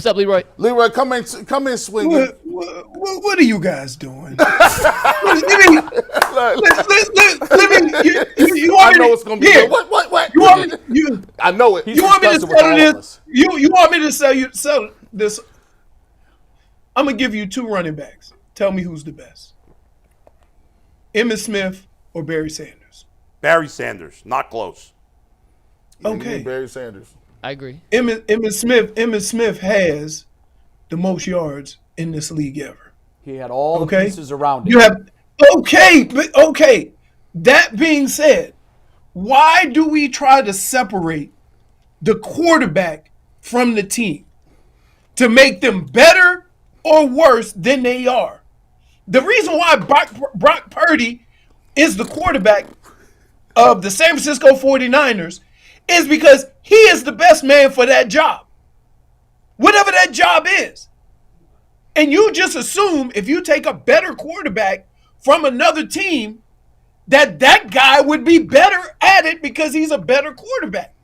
What's up, Leroy? Leroy, come in swinging. What are you guys doing? Let me. You want I know it's gonna be good. What? You want me? I know it. You want me to settle this? You want me to settle this? I'm gonna give you 2 running backs. Tell me who's the best. Emmitt Smith or Barry Sanders? Barry Sanders, not close. Okay. Barry Sanders. I agree. Emmitt Smith has the most yards in this league ever. He had all the pieces around him. You have okay. That being said, why do we try to separate the quarterback from the team to make them better or worse than they are? The reason why Brock Purdy is the quarterback of the San Francisco 49ers is because he is the best man for that job. Whatever that job is. And you just assume if you take a better quarterback from another team, that guy would be better at it because he's a better quarterback.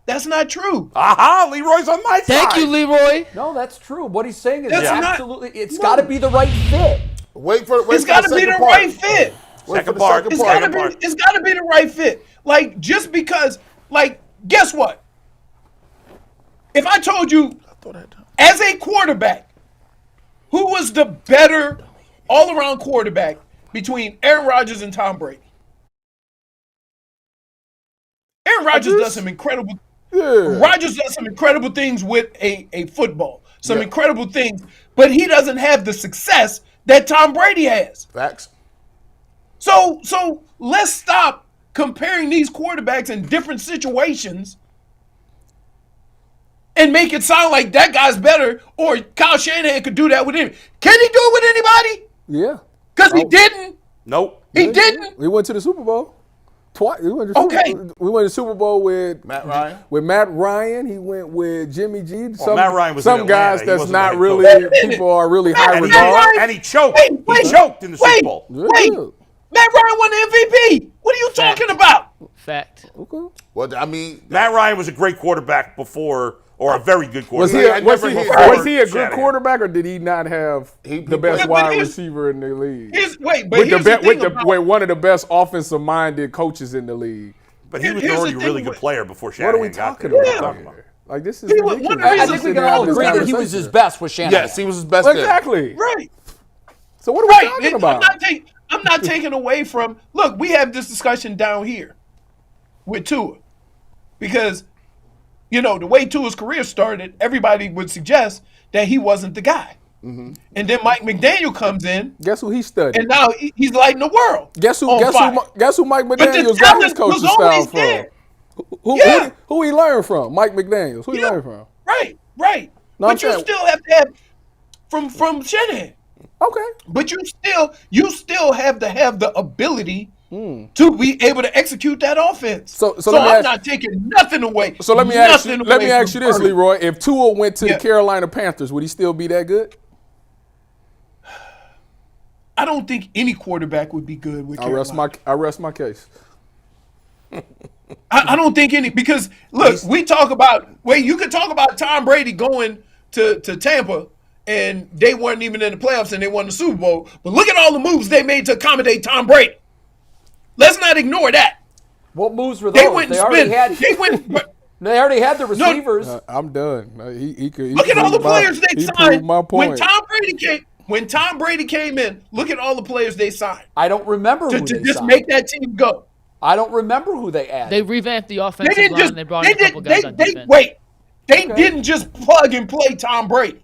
That's not true. Aha, Leroy's on my side. Thank you, Leroy. No, it's true. What he's saying is That's it's got to be the right fit. It's got to be the right fit. Second part. It's got to be the right fit. Like, just because, like, guess what? If I told you, as a quarterback, who was the better all-around quarterback between Aaron Rodgers and Tom Brady? Aaron Rodgers does some incredible. Yeah. Rodgers does some incredible things with a football, some incredible things, but he doesn't have the success that Tom Brady has. Facts. So let's stop comparing these quarterbacks in different situations and make it sound like that guy's better or Kyle Shanahan could do that with him. Can he do it with anybody? Yeah. Because he didn't. Nope. He didn't. We went to the Super Bowl. Twice. We went to the Super Bowl with Matt Ryan. With Matt Ryan, he went with Jimmy G. Matt Ryan was some guys he that's not the really people are really high regard. And he choked. He choked in the Super Bowl. Wait. Matt Ryan won the MVP. What are you talking about? Fact. Okay. Well, I mean, Matt Ryan was a great quarterback before, or a very good quarterback. Was he a good quarterback, or did he not have the best wide receiver in the league? With one of the best offensive-minded coaches in the league. But he was already a really good player before Shanahan. What are we talking about? Like, this is ridiculous. I think we can all agree that he was his best with Shanahan. Yes, he was his best. Exactly. Right. So what are we talking about? I'm not taking away from. Look, we have this discussion down here with Tua, because the way Tua's career started, everybody would suggest that he wasn't the guy. Mm-hmm. And then Mike McDaniel comes in. Guess who he studied? And now he's lighting the world. Guess who Mike McDaniel's got his coaching style from? Who he learned from? Mike McDaniels. Who he learned from? Right. No, but you still have to have from Shanahan. Okay. But you still have to have the ability to be able to execute that offense. So I'm not taking nothing away. So let me ask you this, Leroy. If Tua went to the Carolina Panthers, would he still be that good? I don't think any quarterback would be good with Carolina. I rest my case. I don't think any, because look, you could talk about Tom Brady going to Tampa and they weren't even in the playoffs and they won the Super Bowl. But look at all the moves they made to accommodate Tom Brady. Let's not ignore that. What moves were those? They already had the receivers. I'm done. Look at all the players they signed. When Tom Brady came in, look at all the players they signed. I don't remember who to they just signed. make that team go. I don't remember who they added. They revamped the offensive line and they brought in a couple guys on defense. They didn't just plug and play Tom Brady.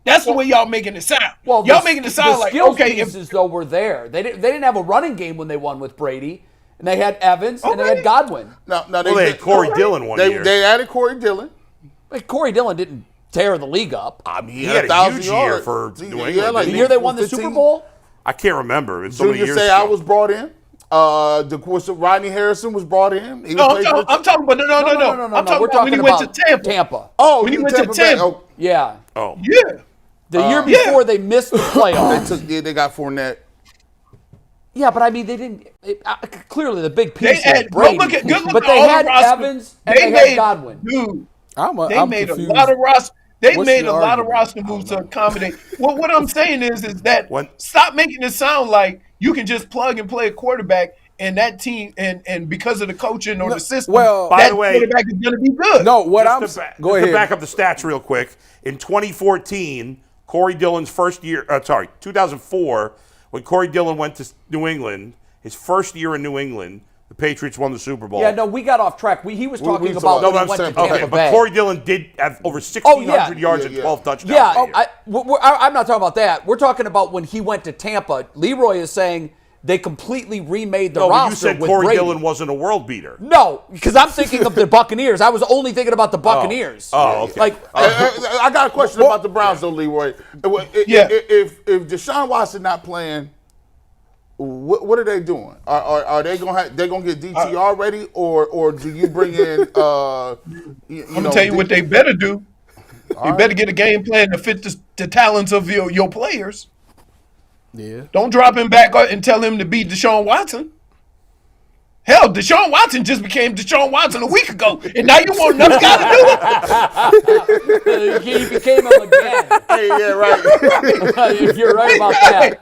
That's the way y'all making it sound. Well, y'all making it sound like, okay, pieces though were there. They didn't have a running game when they won with Brady, and they had Evans and they had Godwin. No, they had Corey Dillon one year. They added Corey Dillon. But Corey Dillon didn't tear the league up. I mean, he had a huge year for New England. The year they won the Super Bowl? I can't remember. It's so many years ago. I was brought in. Rodney Harrison was brought in. I'm talking about no. I'm talking about when he went to Tampa. Oh, when he went to Tampa. Yeah. Oh. Yeah. The year before they missed the playoffs. They got Fournette. Yeah, but I mean, they didn't. Clearly, the big piece was Brady. Good look but they had Evans and they had Godwin. Dude, they made a lot of They made a lot of roster moves to accommodate. Well, what I'm saying is that stop making it sound like you can just plug and play a quarterback and that team and because of the coaching or the system, by the way, quarterback is going to be good. No, what I'm go ahead. To back up the stats real quick. In 2014, Corey Dillon's first year. 2004, when Corey Dillon went to New England, his first year in New England, the Patriots won the Super Bowl. Yeah, no, we got off track. He was talking about when he went to Tampa Bay. But Corey Dillon did have over 1,600 yards and 12 touchdowns. Yeah, I'm not talking about that. We're talking about when he went to Tampa. Leroy is saying they completely remade the roster. You said Corey Dillon wasn't a world beater. No, because I'm thinking of the Buccaneers. I was only thinking about the Buccaneers. Okay. I got a question about the Browns, though, Leroy. If Deshaun Watson not playing, what are they doing? Are they gonna get DTR ready, or do you bring in? I'm gonna tell you what they better do. You better get a game plan to fit the talents of your players. Yeah. Don't drop him back and tell him to be Deshaun Watson. Hell, Deshaun Watson just became Deshaun Watson a week ago, and now you want another guy to do it? He became him again. Hey, yeah, right. If you're right about that.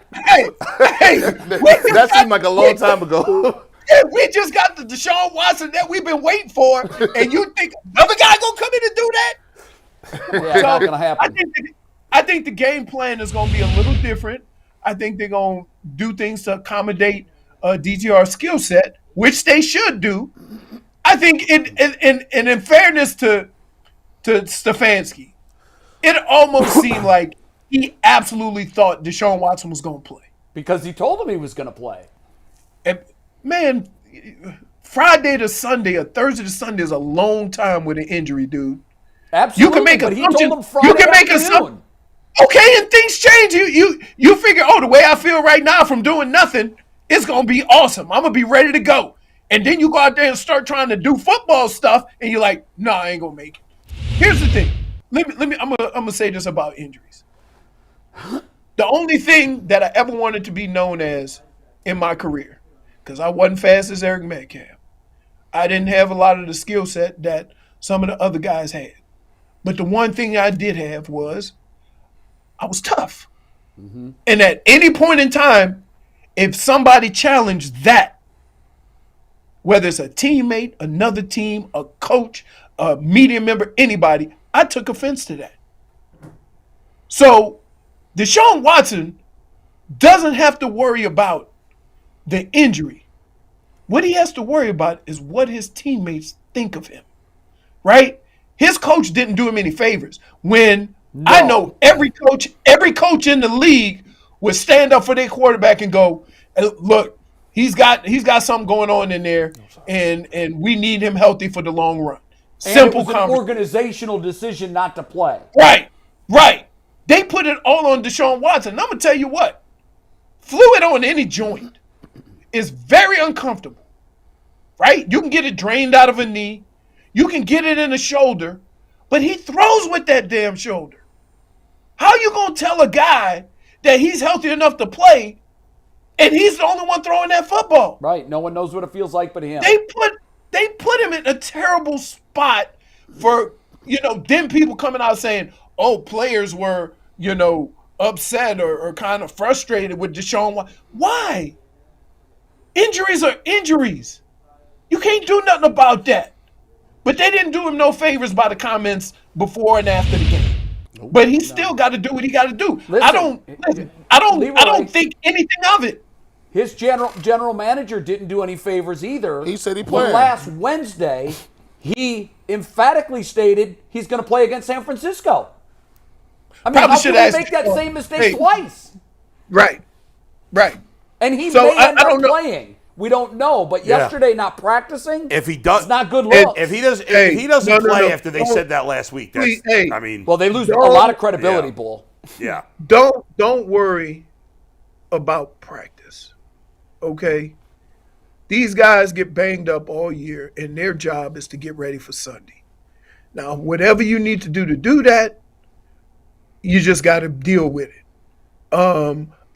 That seemed like a long time ago. We just got the Deshaun Watson that we've been waiting for, and you think another guy gonna come in and do that? Yeah, not gonna happen. I think the game plan is gonna be a little different. I think they're gonna do things to accommodate DTR's skill set, which they should do. I think in fairness to Stefanski, it almost seemed like he absolutely thought Deshaun Watson was going to play. Because he told him he was going to play. And, man, Friday to Sunday or Thursday to Sunday is a long time with an injury, dude. Absolutely, you can make but he told him Friday you can make afternoon. Okay, and things change. You figure, the way I feel right now from doing nothing, it's going to be awesome. I'm going to be ready to go. And then you go out there and start trying to do football stuff, and you're like, no, I ain't going to make it. Here's the thing. I'm going to say this about injuries. The only thing that I ever wanted to be known as in my career, because I wasn't fast as Eric Metcalf, I didn't have a lot of the skill set that some of the other guys had. But the one thing I did have was I was tough. Mm-hmm. And at any point in time, if somebody challenged that, whether it's a teammate, another team, a coach, a media member, anybody, I took offense to that. So Deshaun Watson doesn't have to worry about the injury. What he has to worry about is what his teammates think of him, right? His coach didn't do him any favors. I know every coach in the league would stand up for their quarterback and go, look, he's got something going on in there, and we need him healthy for the long run. Simple. And it was an organizational decision not to play. Right. They put it all on Deshaun Watson. And I'm going to tell you what, fluid on any joint is very uncomfortable, right? You can get it drained out of a knee. You can get it in a shoulder, but he throws with that damn shoulder. How you going to tell a guy that he's healthy enough to play and he's the only one throwing that football? Right. No one knows what it feels like but him. They put him in a terrible spot for, then people coming out saying, players were, upset or kind of frustrated with Deshaun Watson. Why? Injuries are injuries. You can't do nothing about that. But they didn't do him no favors by the comments before and after the game. But he still got to do what he got to do. I don't think anything of it. His general manager didn't do any favors either. He said he played. But last Wednesday, he emphatically stated he's going to play against San Francisco. I mean, how can he make that same mistake twice? Right. And he may end up playing. We don't know, but yesterday not practicing. If he does, it's not good luck. If he doesn't play after they said that last week, they lose a lot of credibility, Bull. Yeah. Don't worry about practice. Okay? These guys get banged up all year, and their job is to get ready for Sunday. Now, whatever you need to do that, you just got to deal with it.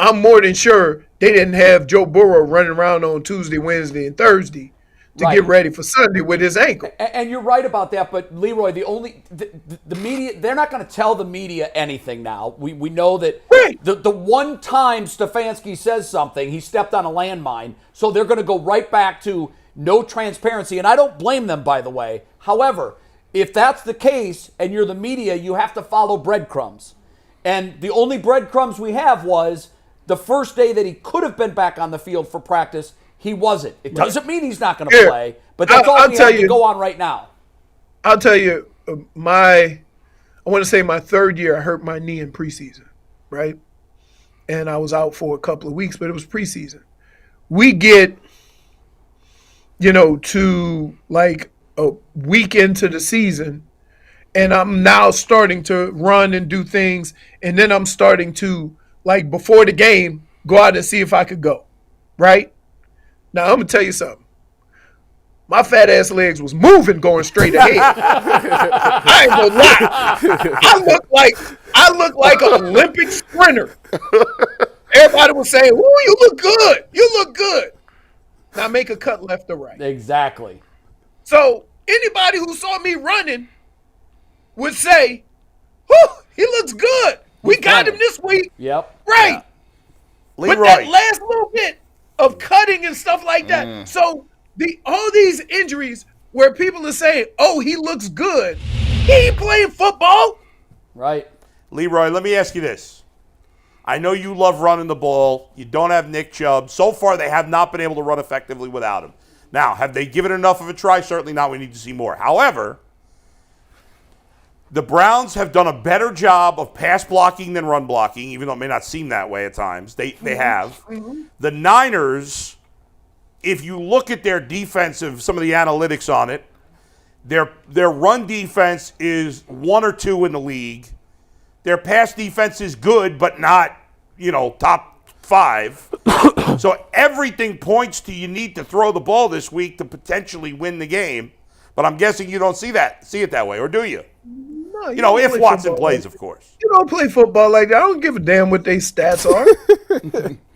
I'm more than sure they didn't have Joe Burrow running around on Tuesday, Wednesday, and Thursday to get ready for Sunday with his ankle. And you're right about that, but Leroy, the media, they're not going to tell the media anything now. We know that the one time Stefanski says something, he stepped on a landmine, so they're going to go right back to no transparency, and I don't blame them, by the way. However, if that's the case and you're the media, you have to follow breadcrumbs. And the only breadcrumbs we have was the first day that he could have been back on the field for practice, he wasn't. It doesn't mean he's not going to play, but that's all we have to go on right now. I'll tell you, I want to say my third year, I hurt my knee in preseason, right? And I was out for a couple of weeks, but it was preseason. We get, to like a week into the season, and I'm now starting to run and do things, and then I'm starting to, like before the game, go out and see if I could go, right? Now, I'm going to tell you something. My fat ass legs was moving going straight ahead. I ain't gonna lie. I look like an Olympic sprinter. Everybody was saying, "Ooh, you look good. You look good." Now make a cut left or right. Exactly. So anybody who saw me running would say, "Whew, he looks good. We got him this week." Yep. Right. Yeah. Leroy. But that last little bit of cutting and stuff like that. So all these injuries where people are saying, "Oh, he looks good," he ain't playing football. Right. Leroy, let me ask you this. I know you love running the ball. You don't have Nick Chubb. So far, they have not been able to run effectively without him. Now, have they given enough of a try? Certainly not. We need to see more. However, the Browns have done a better job of pass blocking than run blocking, even though it may not seem that way at times. They have. The Niners, if you look at their defensive, some of the analytics on it, their run defense is 1 or 2 in the league. Their pass defense is good, but not, top 5. So everything points to you need to throw the ball this week to potentially win the game. But I'm guessing you don't see it that way, or do you? No, if Watson plays, of course. You don't play football like that. I don't give a damn what their stats are.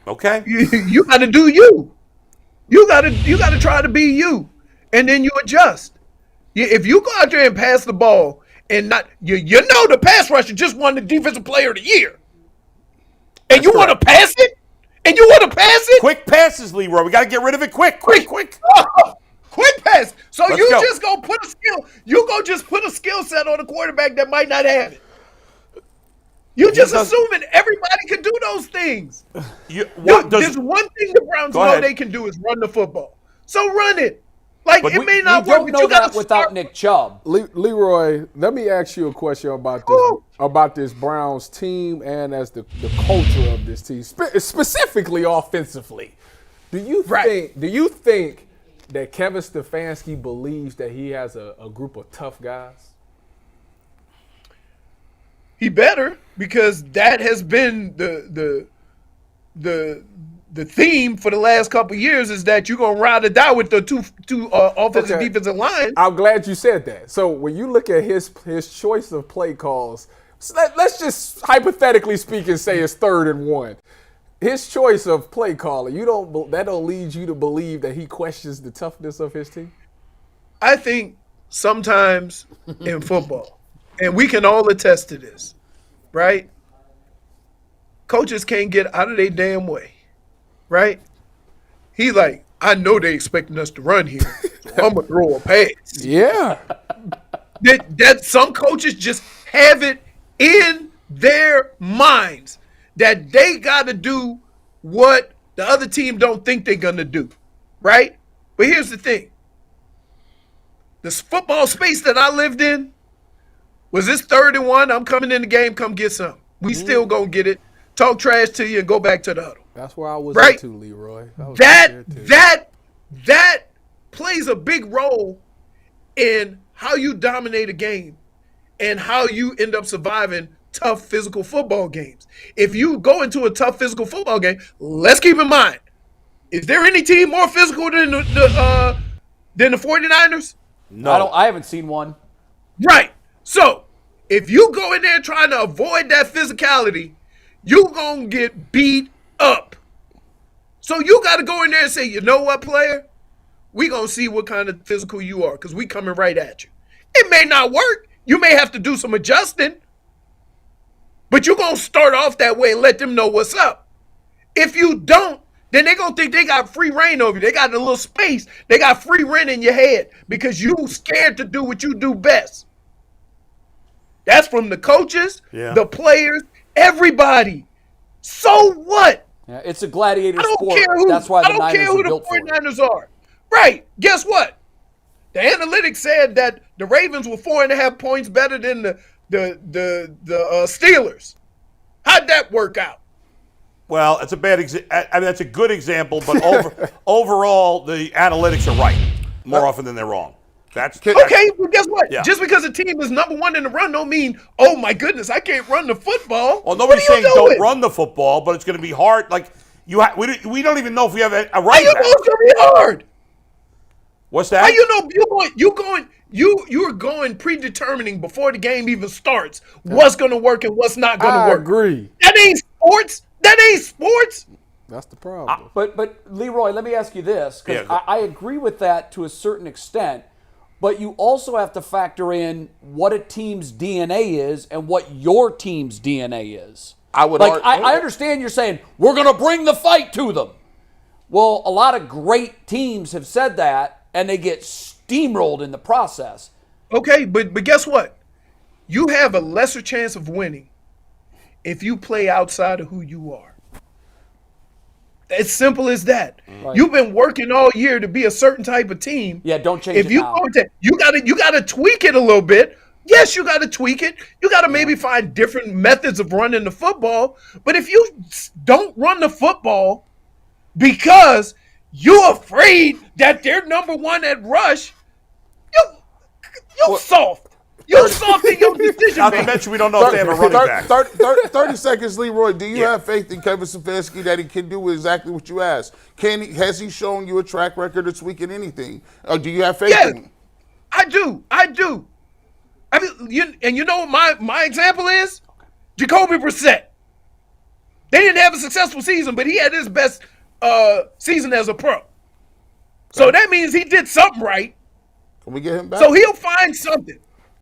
Okay. You got to do you. You got to try to be you, and then you adjust. If you go out there and pass the ball and not, the pass rusher just won the defensive player of the year, and you want to pass it, Quick passes, Leroy. We got to get rid of it quick. Quick pass. So Let's you go. just go put a skill. You go just put a skill set on a quarterback that might not have it. You just assuming everybody can do those things. There's one thing the Browns know they can do is run the football. So run it. Like, it may not work, but you got to without Nick Chubb. Leroy, let me ask you a question about this Browns team and as the culture of this team, specifically offensively. Do you think that Kevin Stefanski believes that he has a group of tough guys? He better, because that has been the theme for the last couple of years, is that you're gonna ride or die with the two offensive defensive line. I'm glad you said that. So when you look at his choice of play calls, let's just hypothetically speaking say it's 3rd and 1. His choice of play caller, that don't lead you to believe that he questions the toughness of his team? I think sometimes in football, and we can all attest to this, right? Coaches can't get out of their damn way, right? He like, I know they expecting us to run here, so I'm going to throw a pass. Yeah. That some coaches just have it in their minds that they got to do what the other team don't think they're going to do, right? But here's the thing. This football space that I lived in was this 3rd and 1. I'm coming in the game. Come get some. We still going to get it. Talk trash to you and go back to the huddle. That's where I was right? too, Leroy. That plays a big role in how you dominate a game and how you end up surviving tough physical football games. If you go into a tough physical football game, let's keep in mind, is there any team more physical than the 49ers? No. I haven't seen one. Right. So if you go in there trying to avoid that physicality, you're going to get beat up. So you got to go in there and say, you know what, player? we going to see what kind of physical you are because we coming right at you. It may not work. You may have to do some adjusting. But you're going to start off that way and let them know what's up. If you don't, then they're going to think they got free reign over you. They got a little space. They got free reign in your head because you scared to do what you do best. That's from the coaches, the players, everybody. So what? Yeah, it's a gladiator I don't sport. care who, That's why the I don't Niners care who are the built for it. 49ers are. Right. Guess what? The analytics said that the Ravens were 4.5 points better than the Steelers. How'd that work out? Well, it's a bad I mean, that's a good example, but overall, the analytics are right more often than they're wrong. Okay, well, guess what? Yeah. Just because a team is number one in the run don't mean, oh, my goodness, I can't run the football. Well, nobody's saying don't run the football, but it's going to be hard. Like we don't even know if we have a right back. How you know it's going to be hard? What's that? How you know you're going predetermining before the game even starts what's going to work and what's not going to work. I agree. That ain't sports. That ain't sports. That's the problem. But Leroy, let me ask you this, because I agree with that to a certain extent, but you also have to factor in what a team's DNA is and what your team's DNA is. I understand you're saying, we're going to bring the fight to them. Well, a lot of great teams have said that, and they get steamrolled in the process. Okay, but guess what? You have a lesser chance of winning if you play outside of who you are. As simple as that. Right. You've been working all year to be a certain type of team. Yeah, don't change it now. You gotta tweak it a little bit. Yes, you gotta tweak it. You gotta maybe find different methods of running the football. But if you don't run the football because you're afraid that they're number one at rush, you're soft. You're soft in your decision. Not to mention we don't know if they have a running back. 30 seconds, Leroy. Do you have faith in Kevin Stefanski that he can do exactly what you asked? Has he shown you a track record of tweaking anything? Or do you have faith in him? I do. I mean, you know what my example is? Jacoby Brissett. They didn't have a successful season, but he had his best season as a pro. So that means he did something right. Can we get him back? So he'll find something.